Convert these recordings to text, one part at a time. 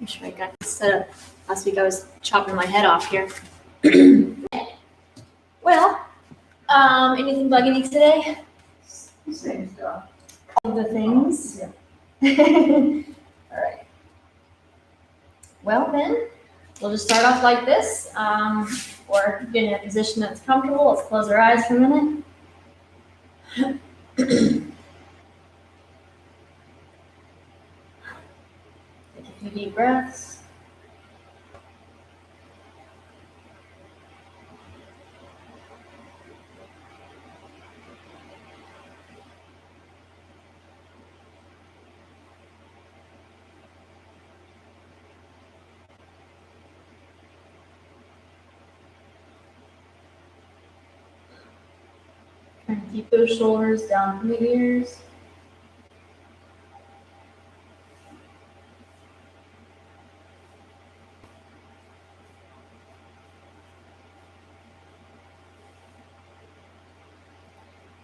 I'm sure I got this set up. Last week I was chopping my head off here. Well, anything bugging you today? Same stuff. All the things? Yeah. All right. Well then, we'll just start off like this. Or get in a position that's comfortable. Let's close our eyes for a minute. Take a few deep breaths. And keep those shoulders down from the ears.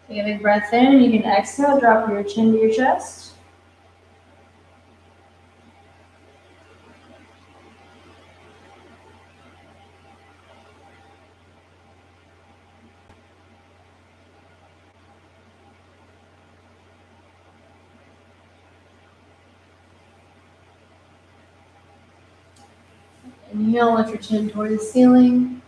Take a big breath in. You can exhale, drop your chin to your chest. Inhale, lift your chin toward the ceiling.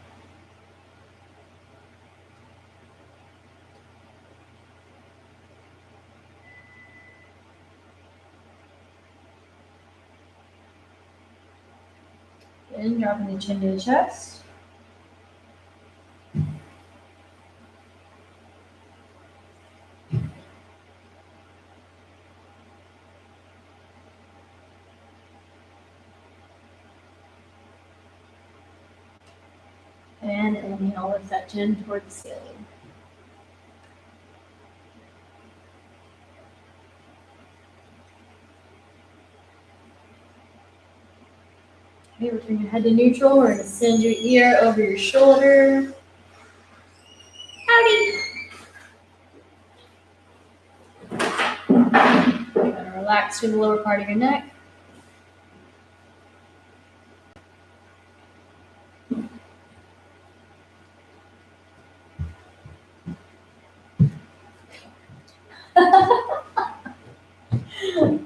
In, dropping the chin to the chest. And inhale, lift that chin toward the ceiling. Okay, return your head to neutral. We're going to send your ear over your shoulder. Howdy. You're going to relax through the lower part of your neck.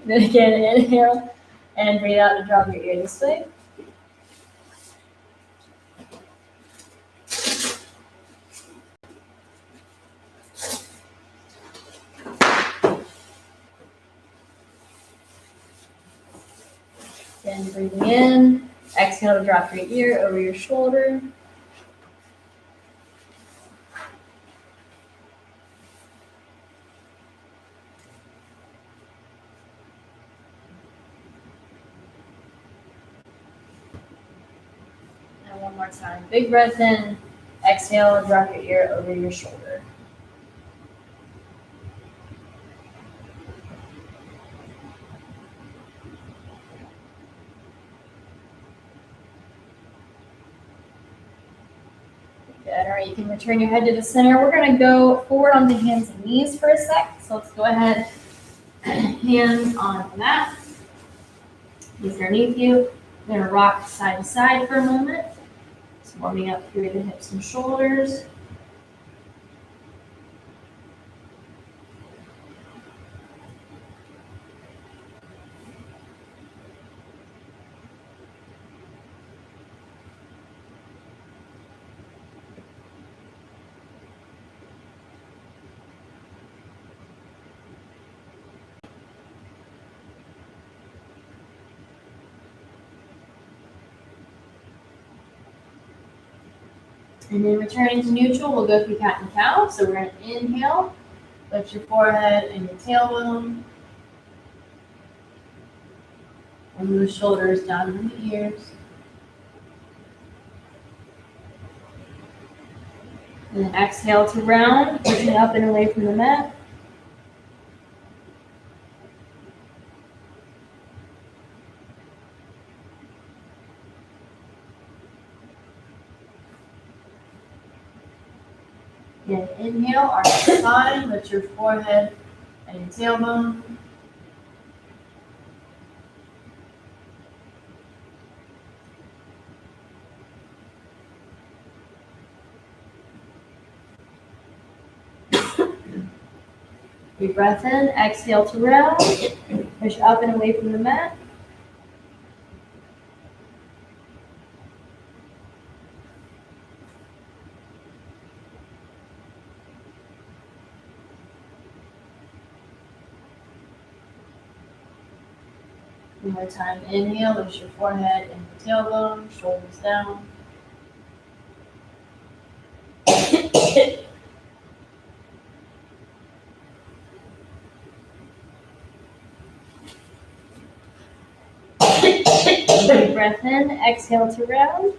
Then again, inhale and breathe out to drop your ear this way. Then breathing in, exhale to drop your ear over your shoulder. And one more time. Big breath in, exhale and drop your ear over your shoulder. Good. All right, you can return your head to the center. We're going to go forward onto hands and knees for a sec. So let's go ahead. Hands on the mat. Knees underneath you. We're going to rock side to side for a moment. Just warming up through the hips and shoulders. And then returning to neutral, we'll go through cat and cow. So we're going to inhale, lift your forehead and your tailbone. And move the shoulders down from the ears. And then exhale to round, pushing up and away from the mat. Again, inhale, arch the spine, lift your forehead and your tailbone. Deep breath in, exhale to round. Push up and away from the mat. One more time, inhale, lift your forehead and the tailbone, shoulders down. Deep breath in, exhale to round.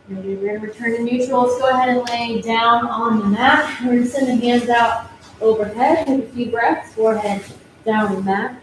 Maybe we're going to return to neutral. Let's go ahead and lay down on the mat. We're going to send the hands out overhead. Take a few breaths. Forehead down the mat.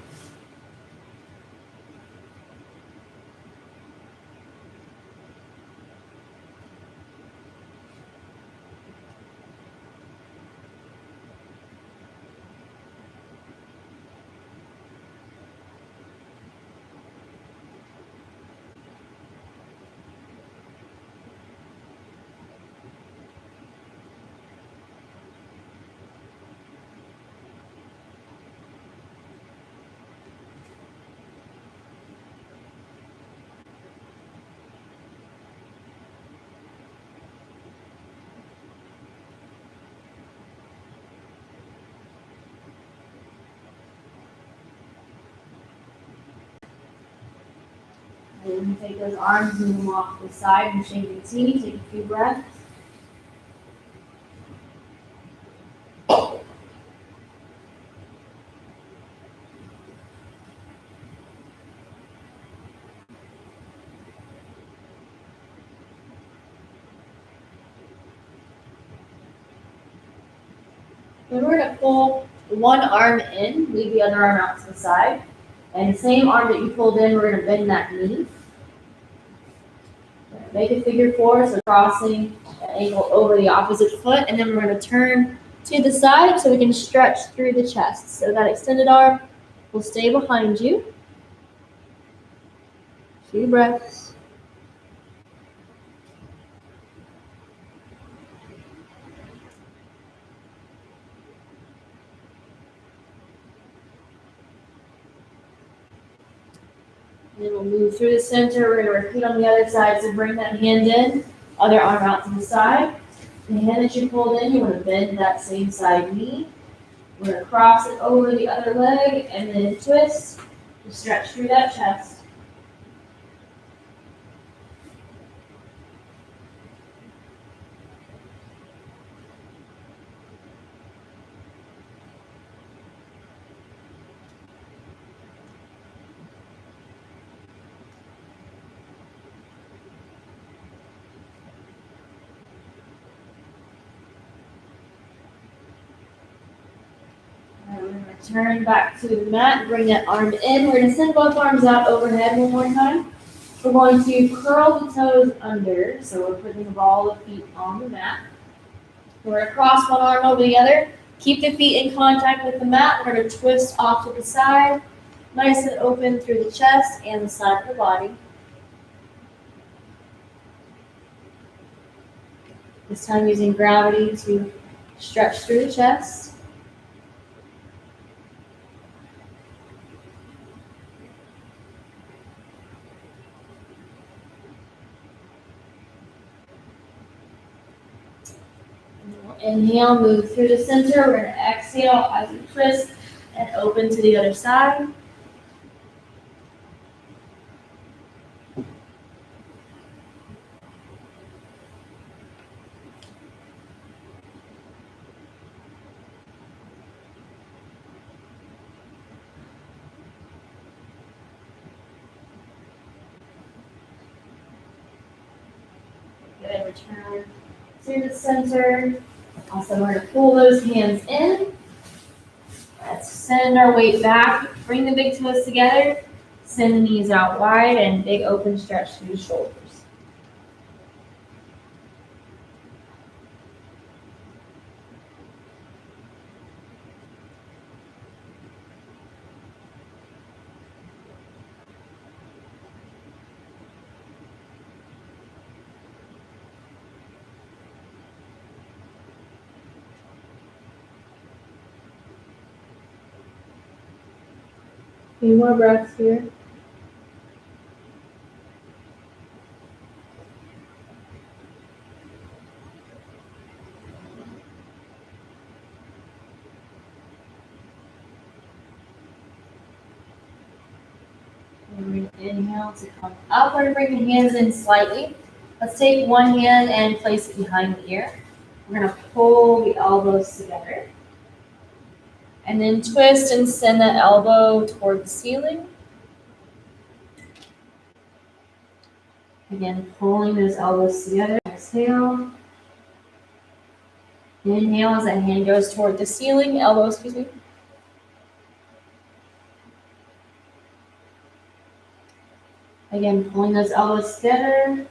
And then take those arms, move them off to the side and shake the tea. Take a few breaths. Then we're going to pull one arm in, leave the other arm out to the side. And the same arm that you pulled in, we're going to bend that knee. Make a figure four, so crossing the ankle over the opposite foot. And then we're going to turn to the side so we can stretch through the chest. So that extended arm will stay behind you. Few breaths. And then we'll move through the center. We're going to repeat on the other side. So bring that hand in, other arm out to the side. The hand that you pulled in, you want to bend that same side knee. We're going to cross it over the other leg and then twist to stretch through that chest. We're going to return back to the mat, bring that arm in. We're going to send both arms out overhead one more time. We're going to curl the toes under, so we're putting the ball of feet on the mat. We're going to cross one arm over the other. Keep the feet in contact with the mat. We're going to twist off to the side, nice and open through the chest and the side of the body. This time using gravity to stretch through the chest. Inhale, move through the center. We're going to exhale as we twist and open to the other side. Good, return to the center. Also, we're going to pull those hands in. Let's send our weight back. Bring the big toes together. Send the knees out wide and big open stretch through the shoulders. Few more breaths here. And we're going to inhale to come up. We're going to bring the hands in slightly. Let's take one hand and place it behind the ear. We're going to pull the elbows together. And then twist and send that elbow toward the ceiling. Again, pulling those elbows together. Exhale. Inhale as that hand goes toward the ceiling. Elbow, excuse me. Again, pulling those elbows together.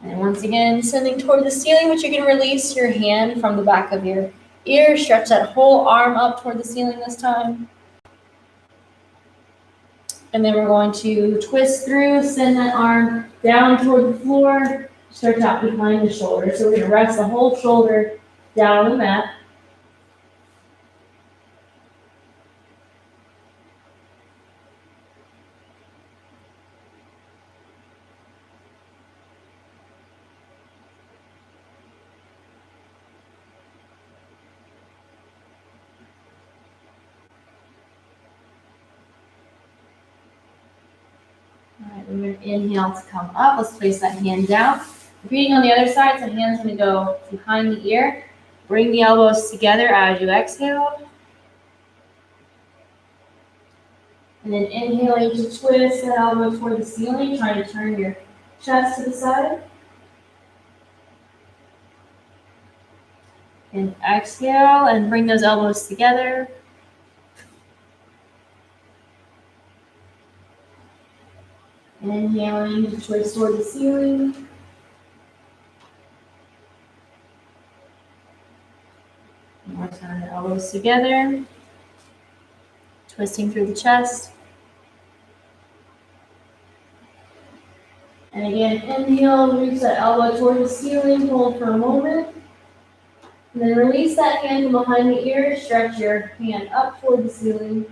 And once again, sending toward the ceiling, but you can release your hand from the back of your ear. Stretch that whole arm up toward the ceiling this time. And then we're going to twist through, send that arm down toward the floor, stretch out behind the shoulder. So we're going to rest the whole shoulder down on the mat. All right, we're going to inhale to come up. Let's place that hand down. Repeating on the other side, so hands going to go behind the ear. Bring the elbows together as you exhale. And then inhaling to twist that elbow toward the ceiling, trying to turn your chest to the side. And exhale and bring those elbows together. Inhaling to twist toward the ceiling. One more time, the elbows together. Twisting through the chest. And again, inhale, reach that elbow toward the ceiling, hold for a moment. And then release that hand from behind the ear, stretch your hand up toward the ceiling.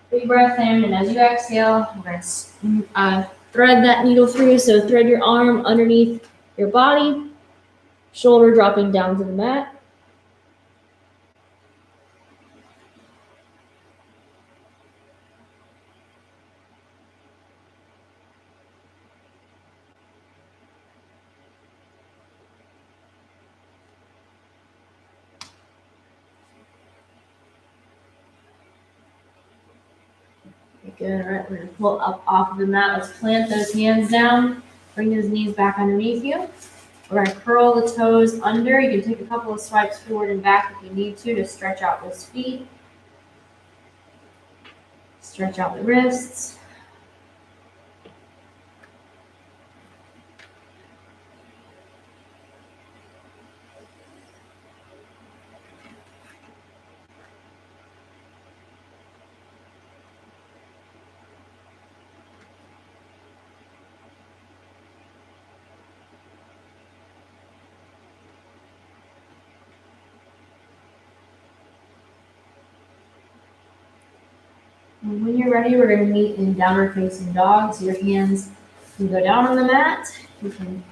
Big breath in, and as you exhale, we're going to thread that needle through. So thread your arm underneath your body, shoulder dropping down to the mat. Good, all right, we're gonna pull up off of the mat. Let's plant those hands down. Bring those knees back underneath you. We're gonna curl the toes under. You can take a couple of swipes forward and back if you need to stretch out those feet. Stretch out the wrists. And when you're ready, we're going to meet in downward facing dog. So your hands can go down on the mat. You can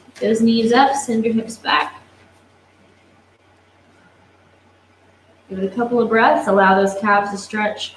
get those knees up, send your hips back. Give it a couple of breaths. Allow those calves to stretch.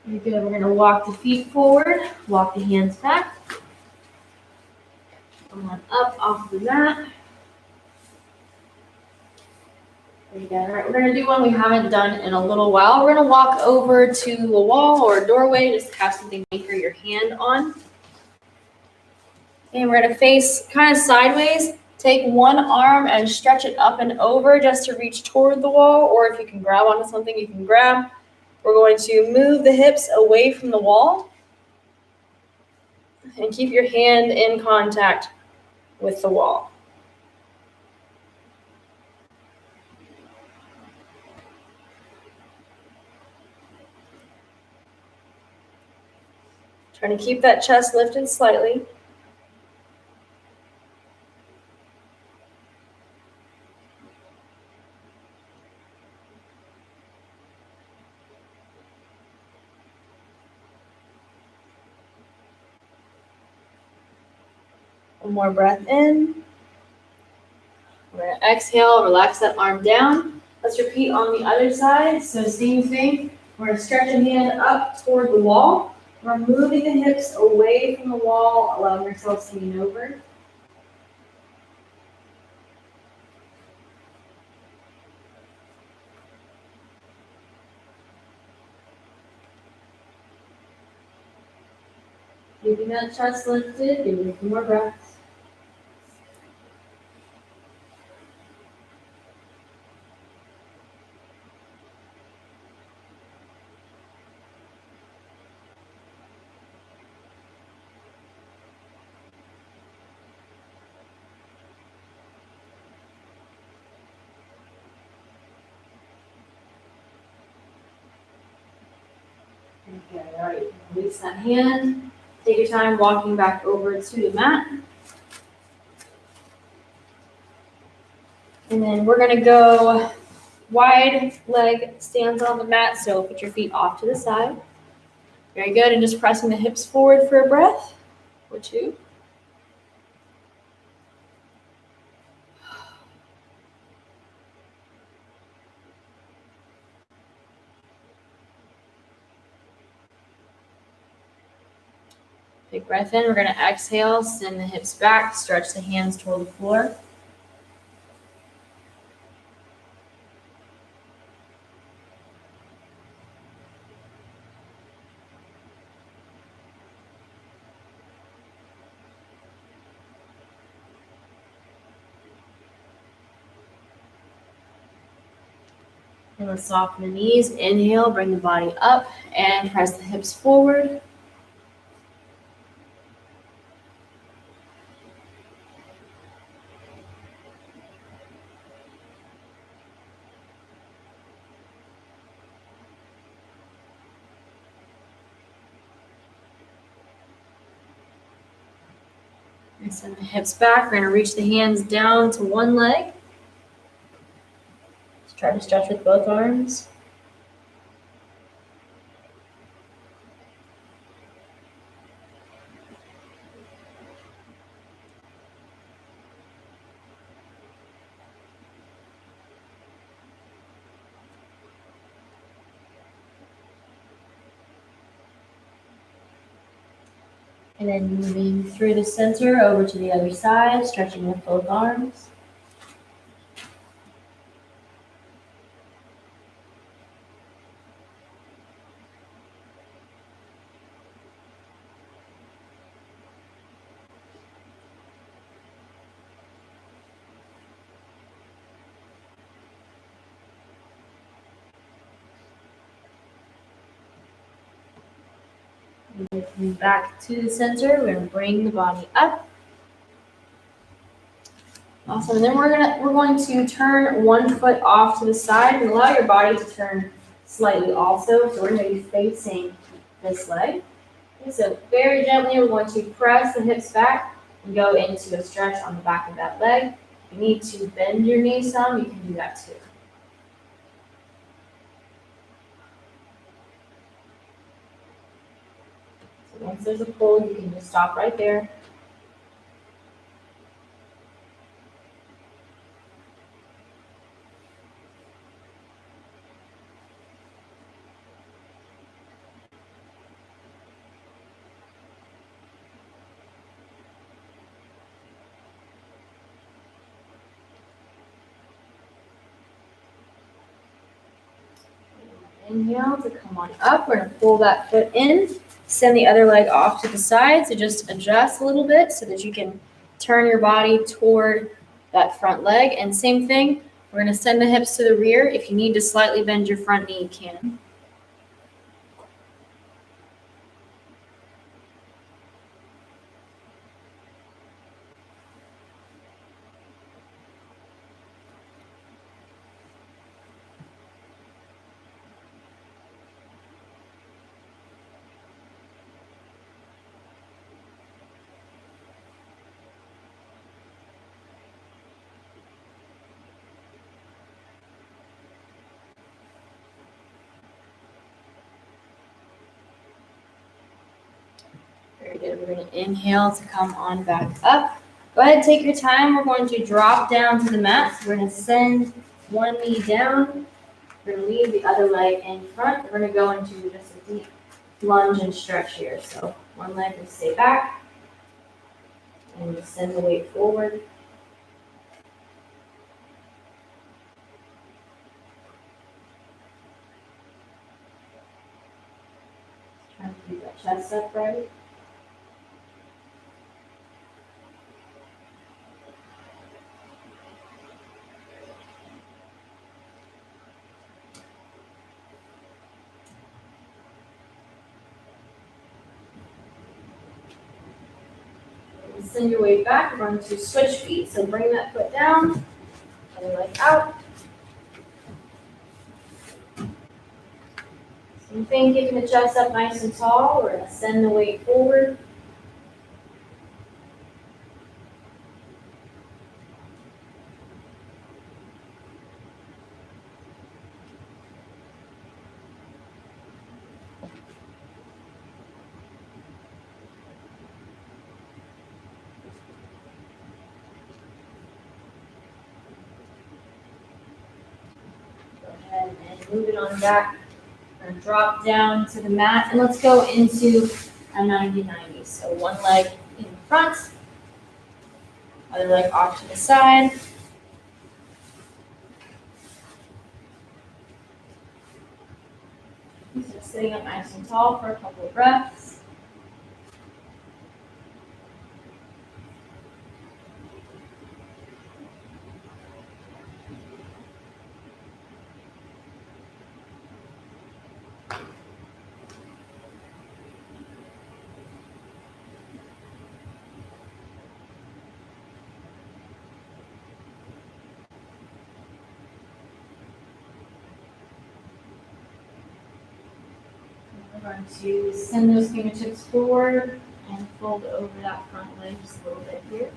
Very good. We're going to walk the feet forward, walk the hands back. Come on up off the mat. Very good. All right, we're going to do one we haven't done in a little while. We're going to walk over to a wall or a doorway, just have something to anchor your hand on. And we're going to face kind of sideways. Take one arm and stretch it up and over just to reach toward the wall, or if you can grab onto something, you can grab. We're going to move the hips away from the wall. and keep your hand in contact with the wall. Trying to keep that chest lifted slightly. One more breath in. We're going to exhale, relax that arm down. Let's repeat on the other side. So same thing. We're going to stretch a hand up toward the wall. We're moving the hips away from the wall, allowing yourself to lean over. Keeping that chest lifted, give it a few more breaths. Okay, all right, release that hand. Take your time walking back over to the mat. And then we're gonna go wide leg stance on the mat, so put your feet off to the side. Very good, and just pressing the hips forward for a breath or two. Big breath in. We're going to exhale, send the hips back, stretch the hands toward the floor. And let's soften the knees. Inhale, bring the body up and press the hips forward. And send the hips back. We're going to reach the hands down to one leg. Just try to stretch with both arms. And then moving through the center over to the other side, stretching with both arms. Coming back to the center, we're going to bring the body up. Awesome. And then we're going to turn one foot off to the side and allow your body to turn slightly also. So we're going to be facing this leg. Okay, so very gently, we're going to press the hips back and go into a stretch on the back of that leg. If you need to bend your knee some, you can do that too. So once there's a pull, you can just stop right there. Inhale to come on up. We're going to pull that foot in. Send the other leg off to the side. So just adjust a little bit so that you can turn your body toward that front leg. And same thing, we're going to send the hips to the rear. If you need to slightly bend your front knee, you can. Very good. We're going to inhale to come on back up. Go ahead and take your time. We're going to drop down to the mat. So we're going to send one knee down. We're going to leave the other leg in front. We're going to go into just a deep lunge and stretch here. So one leg will stay back. And just send the weight forward. Trying to keep that chest upright. Send your weight back. We're going to switch feet. So bring that foot down, other leg out. Same thing, keeping the chest up nice and tall. We're going to send the weight forward. And move it on back. And drop down to the mat. And let's go into a 90-90. So one leg in front, other leg off to the side. So sitting up nice and tall for a couple of breaths. We're going to send those fingertips forward and fold over that front leg just a little bit here.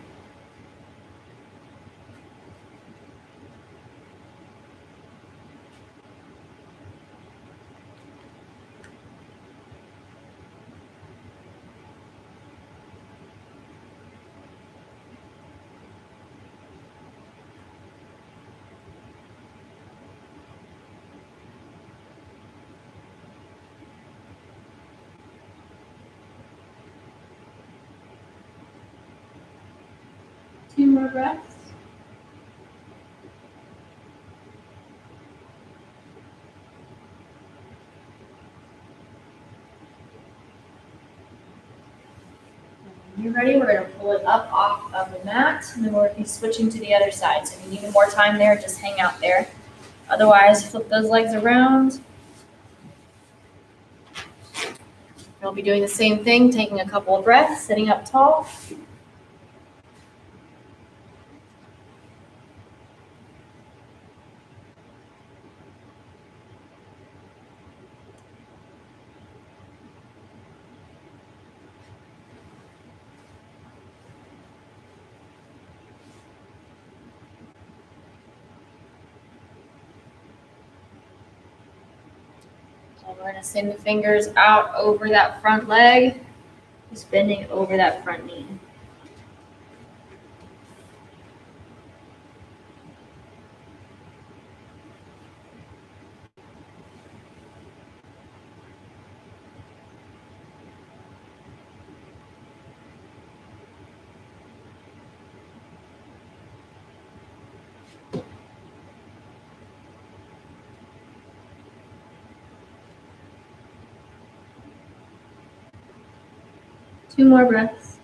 Two more breaths. When you're ready, we're going to pull it up off of the mat, and then we're going to be switching to the other side. So if you need more time there, just hang out there. Otherwise, flip those legs around. We'll be doing the same thing, taking a couple of breaths, sitting up tall. And we're going to send the fingers out over that front leg, just bending over that front knee. Two more breaths.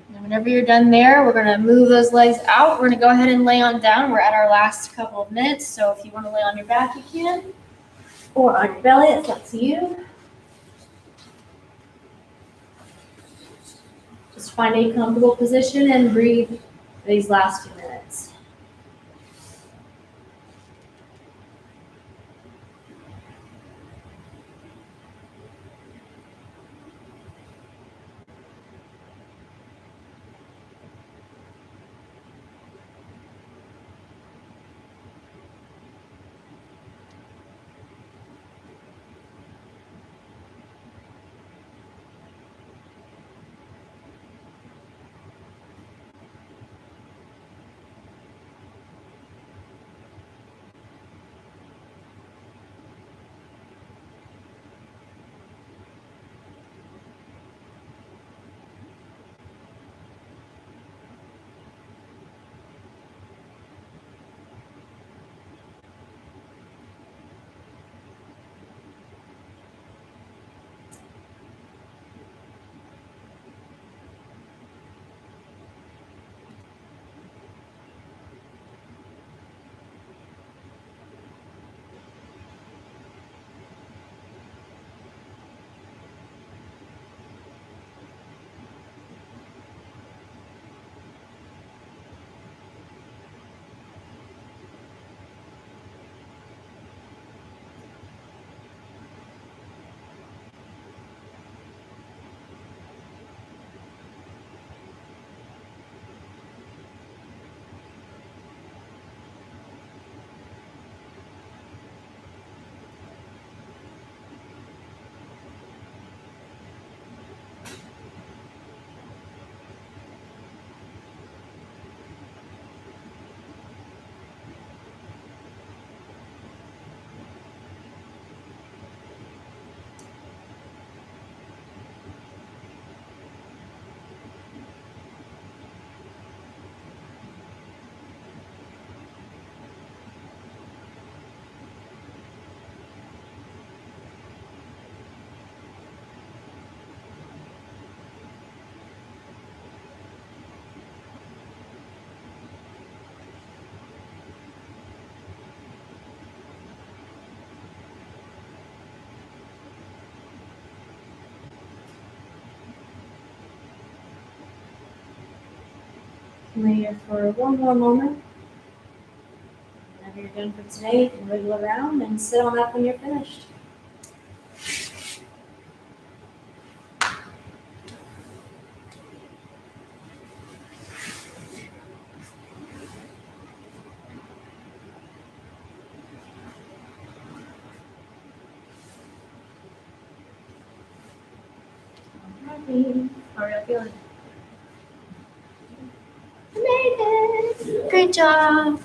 And whenever you're done there, we're going to move those legs out. We're going to go ahead and lay on down. We're at our last couple of minutes, so if you want to lay on your back, you can. Or on your belly, it's up to you. Just find a comfortable position and breathe for these last few minutes. Lay here for one more moment. Whenever you're done for today, you can wiggle around and sit on up when you're finished. Alrighty. How are you feeling? Amazing! Great job!